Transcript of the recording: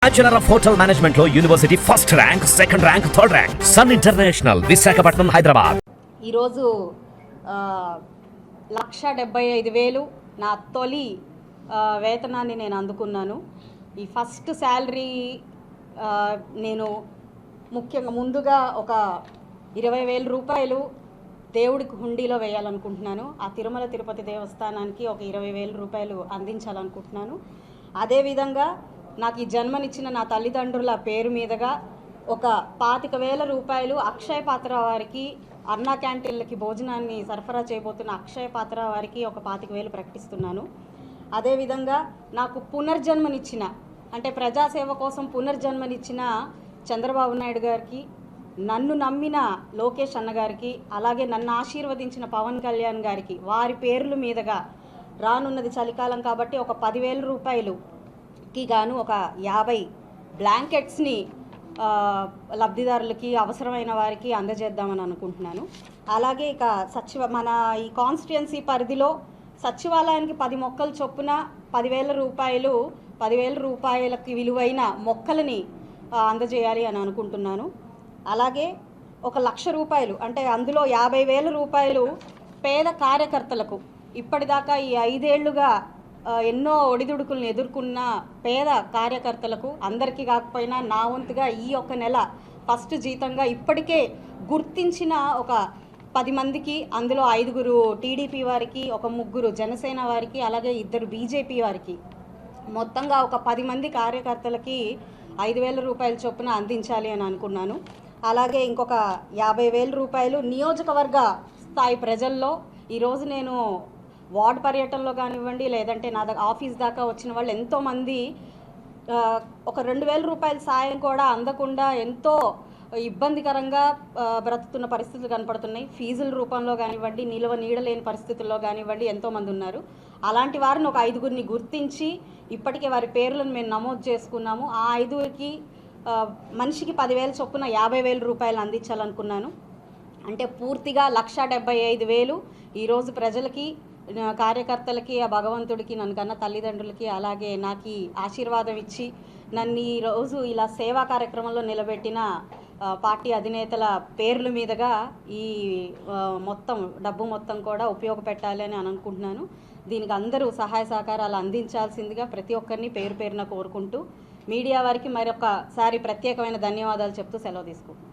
Bachelor of hotel management లో university first rank, second rank, third rank. Sun international, Visakhapatnam, Hyderabad. ఈరోజు 1,75,000 నా తొలి వేతనాన్ని నేను అందుకున్నాను. ఈ ఫస్ట్ శాలరీ నేను ముఖ్యంగా ముందుగా ఒక 20,000 రూపాయలు దేవుడికి హుండీలో వేయాలనుకుంటున్నాను. ఆ తిరుమల తిరుపతి దేవస్థానానికి ఒక 20,000 రూపాయలు అందించాలనుకుంటున్నాను. అదేవిధంగా నాకు ఈ జన్మనిచ్చిన నా తల్లిదండ్రుల పేరు మీదుగా ఒక 25,000 రూపాయలు అక్షయ పాత్ర వారికి, అన్నా క్యాంటీన్లకి భోజనాన్ని సరఫరా చేయబోతున్న అక్షయ పాత్ర వారికి ఒక 25,000 ప్రకటిస్తున్నాను. అదేవిధంగా నాకు పునర్జన్మనిచ్చిన, అంటే ప్రజాసేవ కోసం పునర్జన్మనిచ్చిన చంద్రబాబు నాయుడు గారికి, నన్ను నమ్మిన లోకేష్ అన్నగారికి, అలాగే నన్ను ఆశీర్వదించిన పవన్ కళ్యాణ్ గారికి, వారి పేర్ల మీదుగా రానున్నది చలికాలం కాబట్టి ఒక 10,000 రూపాయలుకి గాను ఒక 50 బ్లాంకెట్స్ని లబ్ధిదారులకి, అవసరమైన వారికి అందజేద్దామని అనుకుంటున్నాను. అలాగే ఇక మన ఈ కాన్స్టిట్యుయెన్సీ పరిధిలో సచివాలయానికి 10 మొక్కలు చొప్పున 10,000 రూపాయలకి విలువైన మొక్కలని అందజేయాలి అని అనుకుంటున్నాను. అలాగే 1,00,000 రూపాయలు, అంటే అందులో 50,000 రూపాయలు పేద కార్యకర్తలకు, ఇప్పటిదాకా ఈ 5 ఏళ్లుగా ఎన్నో ఒడిదుడుకులను ఎదుర్కొన్న పేద కార్యకర్తలకు, అందరికీ కాకపోయినా నా వంతుగా ఈ ఒక్క నెల ఫస్ట్ జీతంగా ఇప్పటికే గుర్తించిన ఒక 10 మందికి, అందులో 5 టీడీపీ వారికి, ఒక 3 జనసేన వారికి, అలాగే 2 బీజేపీ వారికి, మొత్తంగా ఒక 10 మంది కార్యకర్తలకి 5,000 రూపాయల చొప్పున అందించాలి అని అనుకున్నాను. అలాగే ఇంకొక 50,000 రూపాయలు నియోజకవర్గ స్థాయి ప్రజల్లో, ఈరోజు నేను వార్డ్ పర్యటనలో కానివ్వండి, లేదంటే నా ఆఫీస్ దాకా వచ్చిన వాళ్ళు ఎంతోమంది ఒక 2,000 రూపాయల సాయం కూడా అందకుండా ఎంతో ఇబ్బందికరంగా బ్రతుకుతున్న పరిస్థితులు కనపడుతున్నాయి. ఫీజుల రూపంలో కానివ్వండి, నీడలేని పరిస్థితుల్లో కానివ్వండి ఎంతోమంది ఉన్నారు. అలాంటి వారిని ఒక 5గురిని గుర్తించి ఇప్పటికే వారి పేర్లను మేము నమోదు చేసుకున్నాము. ఆ 5గురికి మనిషికి 10,000 చొప్పున 50,000 రూపాయలు అందించాలనుకున్నాను. అంటే పూర్తిగా 1,75,000 ఈరోజు ప్రజలకి, కార్యకర్తలకి, ఆ భగవంతుడికి, నన్ను కన్నా తల్లిదండ్రులకి, అలాగే నాకు ఆశీర్వాదం ఇచ్చి నన్ను ఈరోజు ఇలా సేవా కార్యక్రమంలో నిలబెట్టిన పార్టీ అధినేతల పేర్ల మీదుగా ఈ డబ్బు మొత్తం కూడా ఉపయోగపెట్టాలి అని అనుకుంటున్నాను. దీనికి అందరూ సహాయ సహకారాలు అందించాల్సిందిగా ప్రతి ఒక్కరిని పేరున కోరుకుంటూ, మీడియా వారికి మరొకసారి ప్రత్యేకమైన ధన్యవాదాలు చెప్తూ సెలవు తీసుకుంటున్నాను.